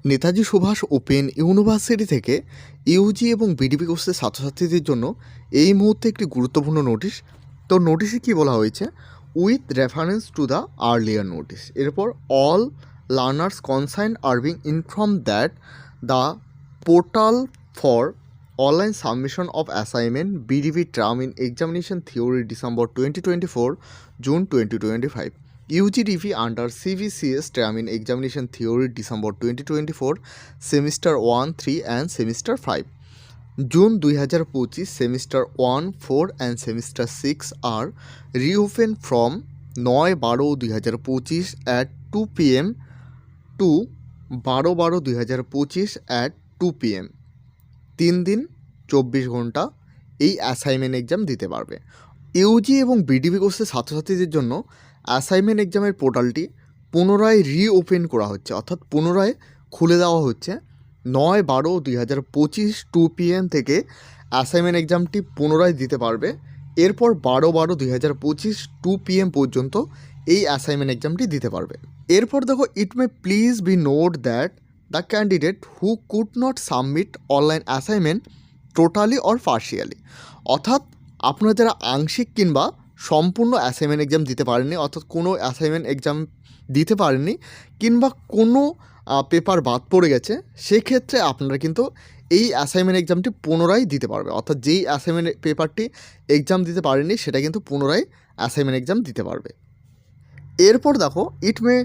Netaji Subhash open university থেকে Yuji এবং BDP কোর্সের ছাত্রছাত্রীদের জন্য এই মুহূর্তে একটি গুরুত্বপূর্ণ নোটিশ। তো নোটিশে কী বলা হয়েছে? With reference to the earlier notice, এরপর all learners concern are being inform that the portal for online submission of assignment BDP term end examination theory December 2024 June 2025 UGDP under CVCS term in examination theory December 2024 semester 1, 3 and semester 5 June 2025 semester 1, 4 and semester 6 are reopened from 9/12/2025 at 2 p.m. to 12/12/2025 at 2 p.m. 3 দিন 24 ঘন্টা এই assignment exam দিতে পারবে। Yuji এবং BDP কোর্সের ছাত্রছাত্রীদের জন্য assignment এক্সামের পোর্টালটি পুনরায় রিওপেন করা হচ্ছে, অর্থাৎ পুনরায় খুলে দেওয়া হচ্ছে। 9/12/2025 2 p.m. থেকে অ্যাসাইনমেন্ট এক্সামটি পুনরায় দিতে পারবে। এরপর 12/12/2025 2 p.m. পর্যন্ত এই অ্যাসাইনমেন্ট এক্সামটি দিতে পারবে। এরপর দেখো, it may please be note that the candidate who could not submit online assignment totally or partially, অর্থাৎ আপনারা যারা আংশিক কিংবা সম্পূর্ণ অ্যাসাইনমেন্ট এক্সাম দিতে পারেননি, অর্থাৎ কোনো অ্যাসাইনমেন্ট এক্সাম দিতে পারেননি কিংবা কোনো পেপার বাদ পড়ে গেছে, সেক্ষেত্রে আপনারা কিন্তু এই অ্যাসাইনমেন্ট এক্সামটি পুনরায় দিতে পারবে। অর্থাৎ যেই অ্যাসাইনমেন্ট পেপারটি এক্সাম দিতে পারেননি সেটা কিন্তু পুনরায় অ্যাসাইনমেন্ট এক্সাম দিতে পারবে। এরপর দেখো, it may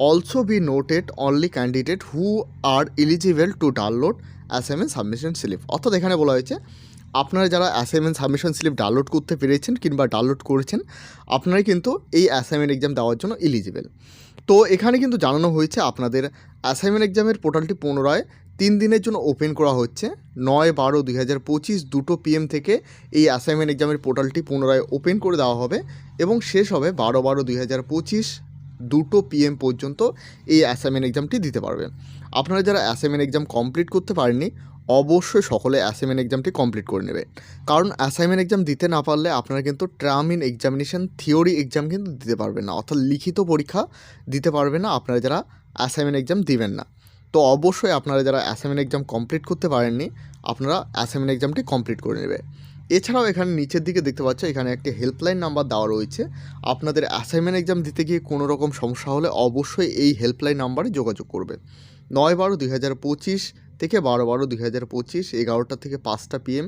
also be noted only candidate who are eligible to download assignment submission slip, অর্থাৎ এখানে বলা হয়েছে আপনারা যারা অ্যাসাইনমেন্ট সাবমিশন স্লিপ ডাউনলোড করতে পেরেছেন কিংবা ডাউনলোড করেছেন, আপনারাই কিন্তু এই অ্যাসাইনমেন্ট এক্সাম দেওয়ার জন্য এলিজিবল। তো এখানে কিন্তু জানানো হয়েছে আপনাদের অ্যাসাইনমেন্ট এক্সামের পোর্টালটি পুনরায় 3 দিনের জন্য ওপেন করা হচ্ছে। 9/12/2025 2 p.m. থেকে এই অ্যাসাইনমেন্ট এক্সামের পোর্টালটি পুনরায় ওপেন করে দেওয়া হবে এবং শেষ হবে 12/12/2025 2 p.m. পর্যন্ত এই অ্যাসাইনমেন্ট এক্সামটি দিতে পারবে। আপনারা যারা অ্যাসাইনমেন্ট এক্সাম কমপ্লিট করতে পারেননি, অবশ্যই সকলে অ্যাসাইনমেন্ট এক্সামটি কমপ্লিট করে নেবে, কারণ অ্যাসাইনমেন্ট এক্সাম দিতে না পারলে আপনারা কিন্তু term end examination theory exam কিন্তু দিতে পারবেন না, অর্থাৎ লিখিত পরীক্ষা দিতে পারবেন না আপনারা যারা অ্যাসাইনমেন্ট এক্সাম দিবেন না। তো অবশ্যই আপনারা যারা অ্যাসাইনমেন্ট এক্সাম কমপ্লিট করতে পারেননি, আপনারা অ্যাসাইনমেন্ট এক্সামটি কমপ্লিট করে নেবে। এছাড়াও এখানে নিচের দিকে দেখতে পাচ্ছ, এখানে একটি হেল্পলাইন নাম্বার দেওয়া রয়েছে। আপনাদের অ্যাসাইনমেন্ট এক্সাম দিতে গিয়ে কোনো রকম সমস্যা হলে অবশ্যই এই হেল্পলাইন নাম্বারে যোগাযোগ করবে। 9/12/2025 থেকে 12/12/2025 11টা থেকে 5টা p.m.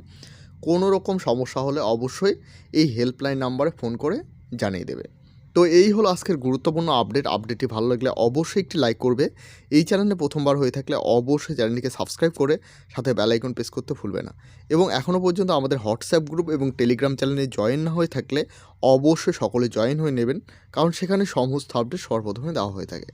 কোনো রকম সমস্যা হলে অবশ্যই এই হেল্পলাইন নাম্বারে ফোন করে জানিয়ে দেবে। তো এই হলো আজকের গুরুত্বপূর্ণ আপডেটটি ভালো লাগলে অবশ্যই একটি লাইক করবে। এই চ্যানেলে প্রথমবার হয়ে থাকলে অবশ্যই চ্যানেলটিকে সাবস্ক্রাইব করে সাথে বেল আইকন প্রেস করতে ভুলবে না। এবং এখনও পর্যন্ত আমাদের হোয়াটসঅ্যাপ গ্রুপ এবং টেলিগ্রাম চ্যানেলে জয়েন না হয়ে থাকলে অবশ্যই সকলে জয়েন হয়ে নেবেন, কারণ সেখানে সমস্ত আপডেট সর্বপ্রথমে দেওয়া হয়ে থাকে।